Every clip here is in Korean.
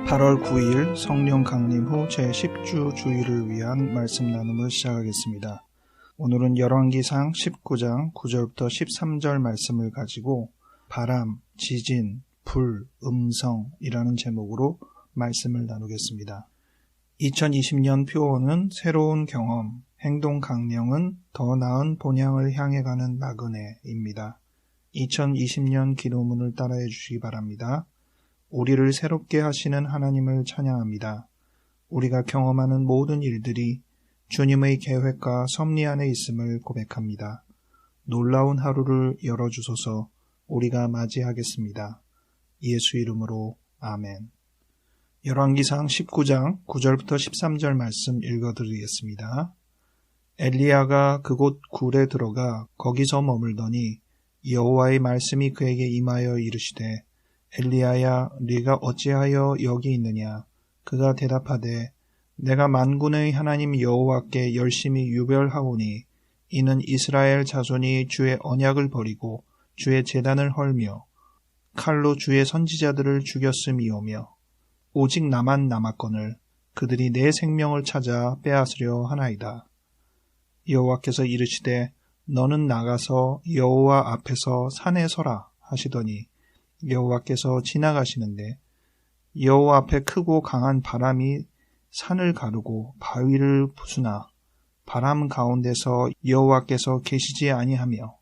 8월 9일 성령 강림 후 제10주 주일을 위한 말씀 나눔을 시작하겠습니다. 오늘은 열왕기상 19장 9절부터 13절 말씀을 가지고 바람, 지진, 불, 음성이라는 제목으로 말씀을 나누겠습니다. 2020년 표어는 새로운 경험, 행동 강령은 더 나은 본향을 향해 가는 나그네입니다. 2020년 기도문을 따라해 주시기 바랍니다. 우리를 새롭게 하시는 하나님을 찬양합니다. 우리가 경험하는 모든 일들이 주님의 계획과 섭리 안에 있음을 고백합니다. 놀라운 하루를 열어주소서. 우리가 맞이하겠습니다. 예수 이름으로 아멘. 열왕기상 19장 9절부터 13절 말씀 읽어드리겠습니다. 엘리야가 그곳 굴에 들어가 거기서 머물더니 여호와의 말씀이 그에게 임하여 이르시되 엘리야야, 네가 어찌하여 여기 있느냐? 그가 대답하되 내가 만군의 하나님 여호와께 열심히 유별하오니 이는 이스라엘 자손이 주의 언약을 버리고 주의 제단을 헐며 칼로 주의 선지자들을 죽였음이오며 오직 나만 남았거늘 그들이 내 생명을 찾아 빼앗으려 하나이다. 여호와께서 이르시되 너는 나가서 여호와 앞에서 산에 서라 하시더니 여호와께서 지나가시는데 여호와 앞에 크고 강한 바람이 산을 가르고 바위를 부수나 바람 가운데서 여호와께서 계시지 아니하며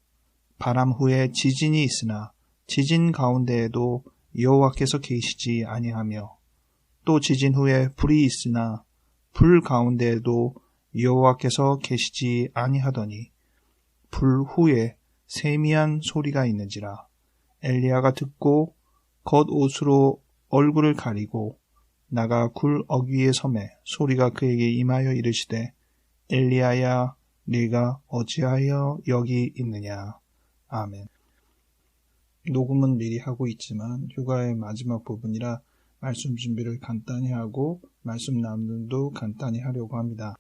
바람 후에 지진이 있으나 지진 가운데에도 여호와께서 계시지 아니하며 또 지진 후에 불이 있으나 불 가운데에도 여호와께서 계시지 아니하더니 불 후에 세미한 소리가 있는지라. 엘리야가 듣고 겉옷으로 얼굴을 가리고 나가 굴 어귀에 섬에 소리가 그에게 임하여 이르시되 엘리야야 네가 어찌하여 여기 있느냐. 아멘. 녹음은 미리 하고 있지만 휴가의 마지막 부분이라 말씀 준비를 간단히 하고 말씀 나눔도 간단히 하려고 합니다.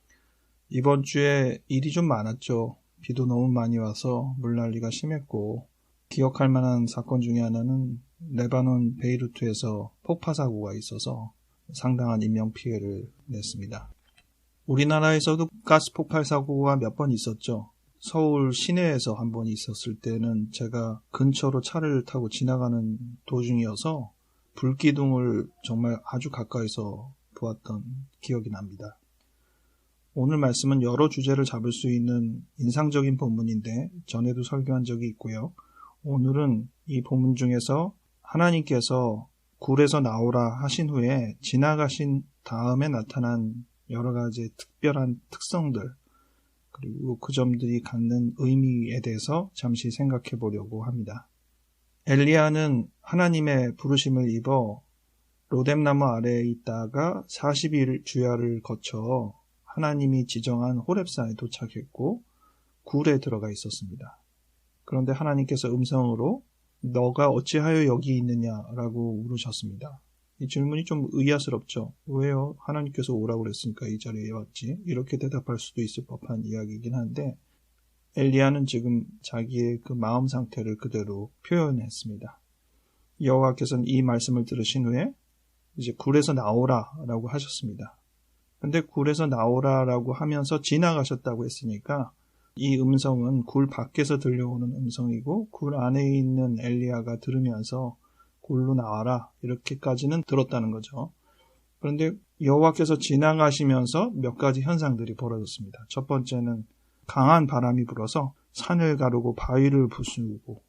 이번 주에 일이 좀 많았죠. 비도 너무 많이 와서 물난리가 심했고 기억할 만한 사건 중에 하나는 레바논 베이루트에서 폭파 사고가 있어서 상당한 인명피해를 냈습니다. 우리나라에서도 가스 폭발 사고가 몇 번 있었죠. 서울 시내에서 한 번 있었을 때는 제가 근처로 차를 타고 지나가는 도중이어서 불기둥을 정말 아주 가까이서 보았던 기억이 납니다. 오늘 말씀은 여러 주제를 잡을 수 있는 인상적인 본문인데 전에도 설교한 적이 있고요. 오늘은 이 본문 중에서 하나님께서 굴에서 나오라 하신 후에 지나가신 다음에 나타난 여러 가지 특별한 특성들 그리고 그 점들이 갖는 의미에 대해서 잠시 생각해 보려고 합니다. 엘리야는 하나님의 부르심을 입어 로뎀나무 아래에 있다가 40일 주야를 거쳐 하나님이 지정한 호렙산에 도착했고 굴에 들어가 있었습니다. 그런데 하나님께서 음성으로 너가 어찌하여 여기 있느냐라고 물으셨습니다. 이 질문이 좀 의아스럽죠. 왜요? 하나님께서 오라고 그랬으니까 이 자리에 왔지. 이렇게 대답할 수도 있을 법한 이야기이긴 한데 엘리야는 지금 자기의 그 마음 상태를 그대로 표현했습니다. 여호와께서는 이 말씀을 들으신 후에 이제 굴에서 나오라라고 하셨습니다. 근데 굴에서 나오라라고 하면서 지나가셨다고 했으니까 이 음성은 굴 밖에서 들려오는 음성이고 굴 안에 있는 엘리야가 들으면서 굴로 나와라 이렇게까지는 들었다는 거죠. 그런데 여호와께서 지나가시면서 몇 가지 현상들이 벌어졌습니다. 첫 번째는 강한 바람이 불어서 산을 가르고 바위를 부수고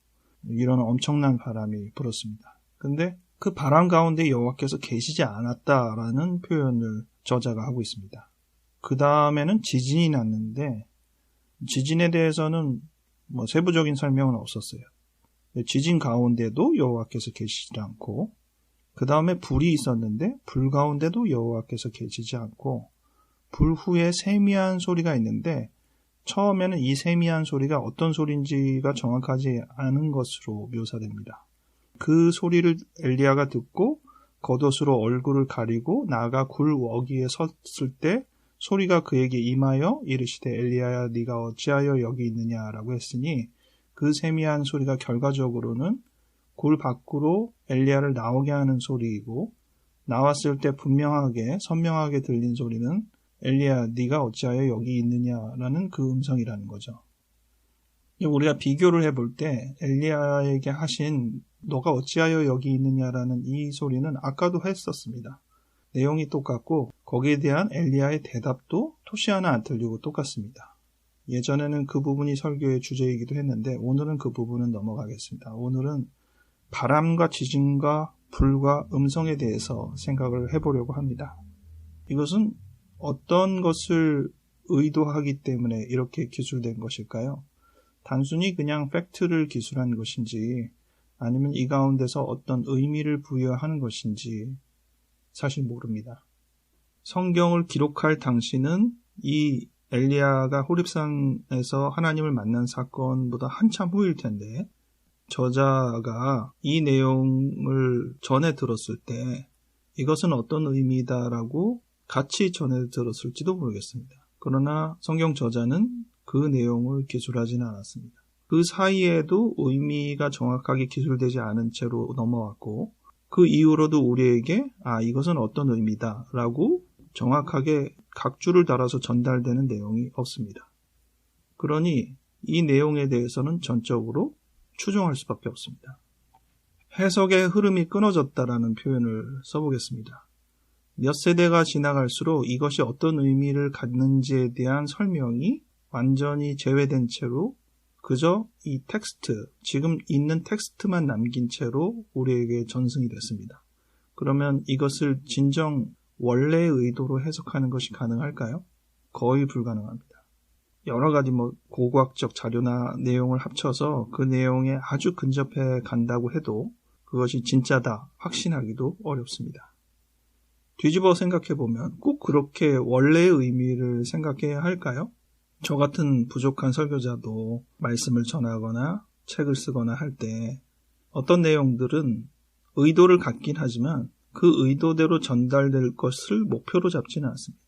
이런 엄청난 바람이 불었습니다. 근데 그 바람 가운데 여호와께서 계시지 않았다라는 표현을 저자가 하고 있습니다. 그 다음에는 지진이 났는데 지진에 대해서는 세부적인 설명은 없었어요. 지진 가운데도 여호와께서 계시지 않고 그 다음에 불이 있었는데 불 가운데도 여호와께서 계시지 않고 불 후에 세미한 소리가 있는데 처음에는 이 세미한 소리가 어떤 소리인지가 정확하지 않은 것으로 묘사됩니다. 그 소리를 엘리야가 듣고 겉옷으로 얼굴을 가리고 나아가 굴 어귀에 섰을 때 소리가 그에게 임하여 이르시되 엘리야야 네가 어찌하여 여기 있느냐라고 했으니 그 세미한 소리가 결과적으로는 굴 밖으로 엘리야를 나오게 하는 소리이고 나왔을 때 분명하게 선명하게 들린 소리는 엘리야 네가 어찌하여 여기 있느냐라는 그 음성이라는 거죠. 우리가 비교를 해볼 때 엘리야에게 하신 너가 어찌하여 여기 있느냐라는 이 소리는 아까도 했었습니다. 내용이 똑같고 거기에 대한 엘리야의 대답도 토시 하나 안 틀리고 똑같습니다. 예전에는 그 부분이 설교의 주제이기도 했는데 오늘은 그 부분은 넘어가겠습니다. 오늘은 바람과 지진과 불과 음성에 대해서 생각을 해보려고 합니다. 이것은 어떤 것을 의도하기 때문에 이렇게 기술된 것일까요? 단순히 그냥 팩트를 기술한 것인지 아니면 이 가운데서 어떤 의미를 부여하는 것인지 사실 모릅니다. 성경을 기록할 당시는 이 엘리야가 호렙산에서 하나님을 만난 사건보다 한참 후일 텐데 저자가 이 내용을 전해 들었을 때 이것은 어떤 의미다라고 같이 전해 들었을지도 모르겠습니다. 그러나 성경 저자는 그 내용을 기술하지는 않았습니다. 그 사이에도 의미가 정확하게 기술되지 않은 채로 넘어왔고 그 이후로도 우리에게 이것은 어떤 의미다라고 정확하게 각주를 달아서 전달되는 내용이 없습니다. 그러니 이 내용에 대해서는 전적으로 추정할 수밖에 없습니다. 해석의 흐름이 끊어졌다라는 표현을 써보겠습니다. 몇 세대가 지나갈수록 이것이 어떤 의미를 갖는지에 대한 설명이 완전히 제외된 채로 그저 이 텍스트, 지금 있는 텍스트만 남긴 채로 우리에게 전승이 됐습니다. 그러면 이것을 진정 원래의 의도로 해석하는 것이 가능할까요? 거의 불가능합니다. 여러 가지 고고학적 자료나 내용을 합쳐서 그 내용에 아주 근접해 간다고 해도 그것이 진짜다 확신하기도 어렵습니다. 뒤집어 생각해보면 꼭 그렇게 원래의 의미를 생각해야 할까요? 저 같은 부족한 설교자도 말씀을 전하거나 책을 쓰거나 할 때 어떤 내용들은 의도를 갖긴 하지만 그 의도대로 전달될 것을 목표로 잡지는 않습니다.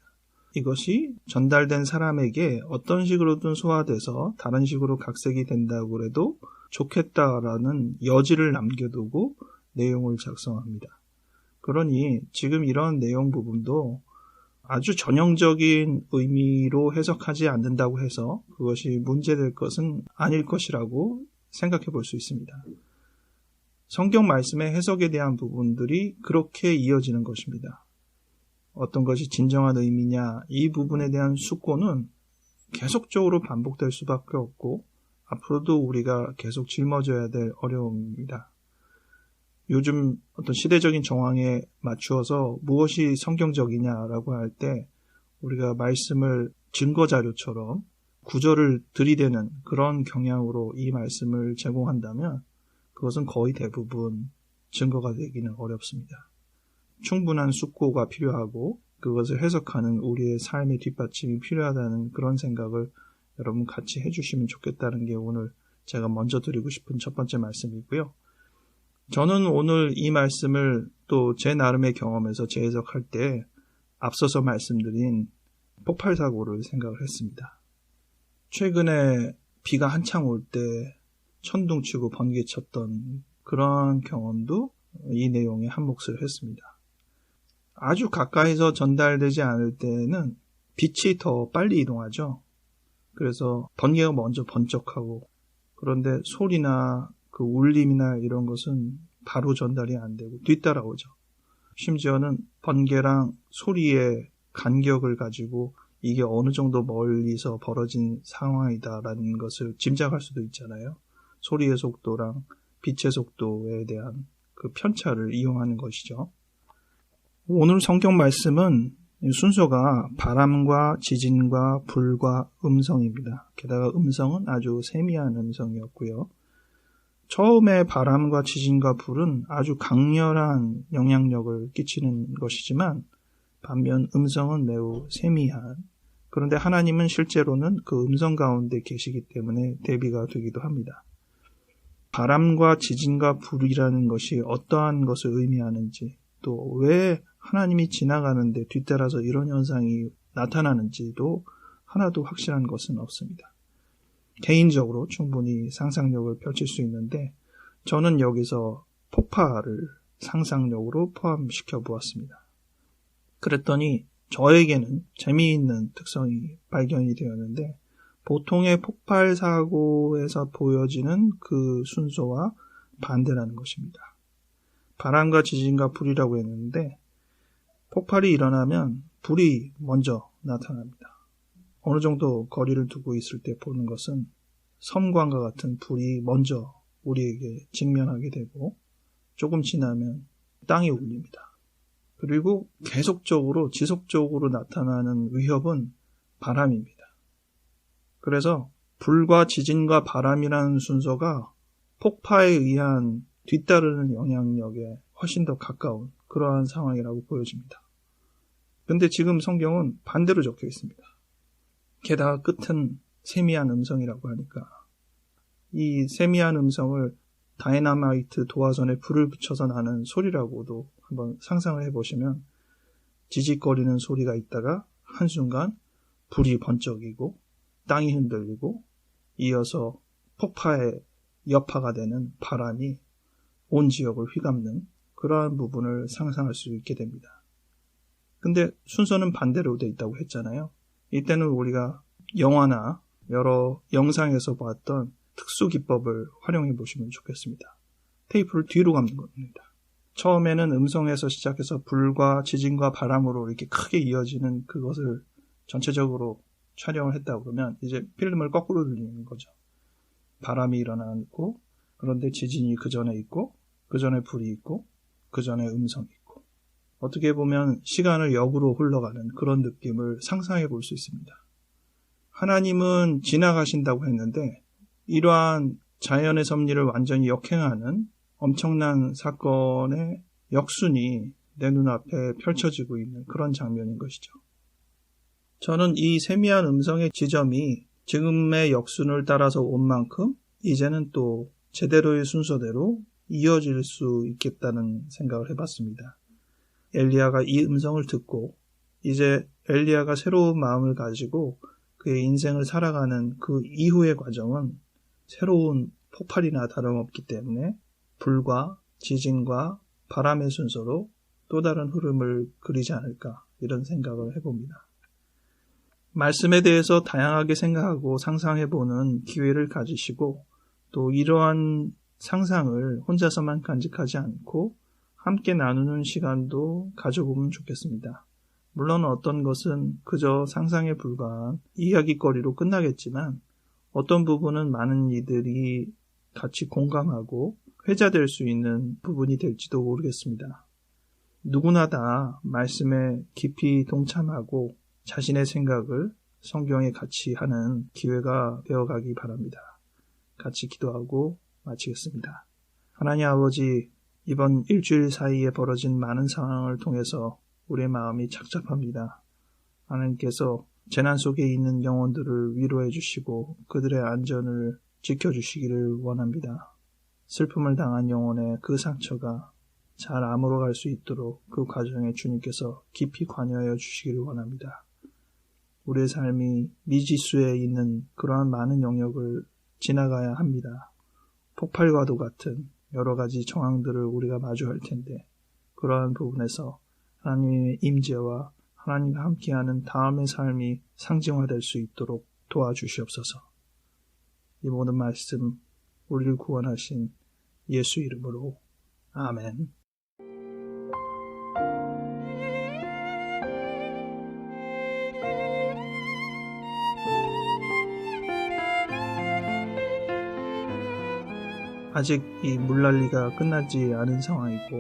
이것이 전달된 사람에게 어떤 식으로든 소화돼서 다른 식으로 각색이 된다고 해도 좋겠다라는 여지를 남겨두고 내용을 작성합니다. 그러니 지금 이런 내용 부분도 아주 전형적인 의미로 해석하지 않는다고 해서 그것이 문제될 것은 아닐 것이라고 생각해 볼 수 있습니다. 성경 말씀의 해석에 대한 부분들이 그렇게 이어지는 것입니다. 어떤 것이 진정한 의미냐 이 부분에 대한 숙고는 계속적으로 반복될 수밖에 없고 앞으로도 우리가 계속 짊어져야 될 어려움입니다. 요즘 어떤 시대적인 정황에 맞추어서 무엇이 성경적이냐라고 할 때 우리가 말씀을 증거자료처럼 구절을 들이대는 그런 경향으로 이 말씀을 제공한다면 그것은 거의 대부분 증거가 되기는 어렵습니다. 충분한 숙고가 필요하고 그것을 해석하는 우리의 삶의 뒷받침이 필요하다는 그런 생각을 여러분 같이 해주시면 좋겠다는 게 오늘 제가 먼저 드리고 싶은 첫 번째 말씀이고요. 저는 오늘 이 말씀을 또 제 나름의 경험에서 재해석할 때 앞서서 말씀드린 폭발사고를 생각을 했습니다. 최근에 비가 한창 올 때 천둥치고 번개쳤던 그런 경험도 이 내용에 한몫을 했습니다. 아주 가까이서 전달되지 않을 때는 빛이 더 빨리 이동하죠. 그래서 번개가 먼저 번쩍하고 그런데 소리나 그 울림이나 이런 것은 바로 전달이 안 되고 뒤따라오죠. 심지어는 번개랑 소리의 간격을 가지고 이게 어느 정도 멀리서 벌어진 상황이다라는 것을 짐작할 수도 있잖아요. 소리의 속도랑 빛의 속도에 대한 그 편차를 이용하는 것이죠. 오늘 성경 말씀은 순서가 바람과 지진과 불과 음성입니다. 게다가 음성은 아주 세미한 음성이었고요. 처음에 바람과 지진과 불은 아주 강렬한 영향력을 끼치는 것이지만 반면 음성은 매우 세미한, 그런데 하나님은 실제로는 그 음성 가운데 계시기 때문에 대비가 되기도 합니다. 바람과 지진과 불이라는 것이 어떠한 것을 의미하는지, 또 왜 하나님이 지나가는데 뒤따라서 이런 현상이 나타나는지도 하나도 확실한 것은 없습니다. 개인적으로 충분히 상상력을 펼칠 수 있는데 저는 여기서 폭발을 상상력으로 포함시켜 보았습니다. 그랬더니 저에게는 재미있는 특성이 발견이 되었는데 보통의 폭발 사고에서 보여지는 그 순서와 반대라는 것입니다. 바람과 지진과 불이라고 했는데 폭발이 일어나면 불이 먼저 나타납니다. 어느 정도 거리를 두고 있을 때 보는 것은 섬광과 같은 불이 먼저 우리에게 직면하게 되고 조금 지나면 땅이 울립니다. 그리고 계속적으로 지속적으로 나타나는 위협은 바람입니다. 그래서 불과 지진과 바람이라는 순서가 폭파에 의한 뒤따르는 영향력에 훨씬 더 가까운 그러한 상황이라고 보여집니다. 근데 지금 성경은 반대로 적혀 있습니다. 게다가 끝은 세미한 음성이라고 하니까 이 세미한 음성을 다이너마이트 도화선에 불을 붙여서 나는 소리라고도 한번 상상을 해보시면 지직거리는 소리가 있다가 한순간 불이 번쩍이고 땅이 흔들리고 이어서 폭파의 여파가 되는 바람이 온 지역을 휘감는 그러한 부분을 상상할 수 있게 됩니다. 근데 순서는 반대로 되어 있다고 했잖아요. 이때는 우리가 영화나 여러 영상에서 봤던 특수 기법을 활용해 보시면 좋겠습니다. 테이프를 뒤로 감는 겁니다. 처음에는 음성에서 시작해서 불과 지진과 바람으로 이렇게 크게 이어지는 그것을 전체적으로 촬영을 했다 그러면 이제 필름을 거꾸로 돌리는 거죠. 바람이 일어나고 그런데 지진이 그 전에 있고 그 전에 불이 있고 그 전에 음성이 있고 어떻게 보면 시간을 역으로 흘러가는 그런 느낌을 상상해 볼 수 있습니다. 하나님은 지나가신다고 했는데 이러한 자연의 섭리를 완전히 역행하는 엄청난 사건의 역순이 내 눈앞에 펼쳐지고 있는 그런 장면인 것이죠. 저는 이 세미한 음성의 지점이 지금의 역순을 따라서 온 만큼 이제는 또 제대로의 순서대로 이어질 수 있겠다는 생각을 해봤습니다. 엘리야가 이 음성을 듣고 이제 엘리야가 새로운 마음을 가지고 그의 인생을 살아가는 그 이후의 과정은 새로운 폭발이나 다름없기 때문에 불과 지진과 바람의 순서로 또 다른 흐름을 그리지 않을까 이런 생각을 해봅니다. 말씀에 대해서 다양하게 생각하고 상상해보는 기회를 가지시고 또 이러한 상상을 혼자서만 간직하지 않고 함께 나누는 시간도 가져보면 좋겠습니다. 물론 어떤 것은 그저 상상에 불과한 이야기거리로 끝나겠지만 어떤 부분은 많은 이들이 같이 공감하고 회자될 수 있는 부분이 될지도 모르겠습니다. 누구나 다 말씀에 깊이 동참하고 자신의 생각을 성경에 같이 하는 기회가 되어가기 바랍니다. 같이 기도하고 마치겠습니다. 하나님 아버지, 이번 일주일 사이에 벌어진 많은 상황을 통해서 우리의 마음이 착잡합니다. 하나님께서 재난 속에 있는 영혼들을 위로해 주시고 그들의 안전을 지켜주시기를 원합니다. 슬픔을 당한 영혼의 그 상처가 잘 아물어갈 수 있도록 그 과정에 주님께서 깊이 관여하여 주시기를 원합니다. 우리의 삶이 미지수에 있는 그러한 많은 영역을 지나가야 합니다. 폭발과도 같은 여러 가지 정황들을 우리가 마주할 텐데 그러한 부분에서 하나님의 임재와 하나님과 함께하는 다음의 삶이 상징화될 수 있도록 도와주시옵소서. 이 모든 말씀 우리를 구원하신 예수 이름으로 아멘. 아직 이 물난리가 끝나지 않은 상황이고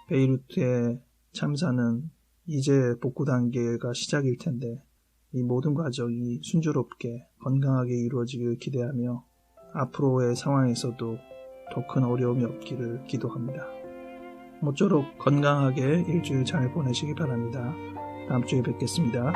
베이루트의 참사는 이제 복구 단계가 시작일 텐데 이 모든 과정이 순조롭게 건강하게 이루어지기를 기대하며 앞으로의 상황에서도 더 큰 어려움이 없기를 기도합니다. 모쪼록 건강하게 일주일 잘 보내시기 바랍니다. 다음 주에 뵙겠습니다.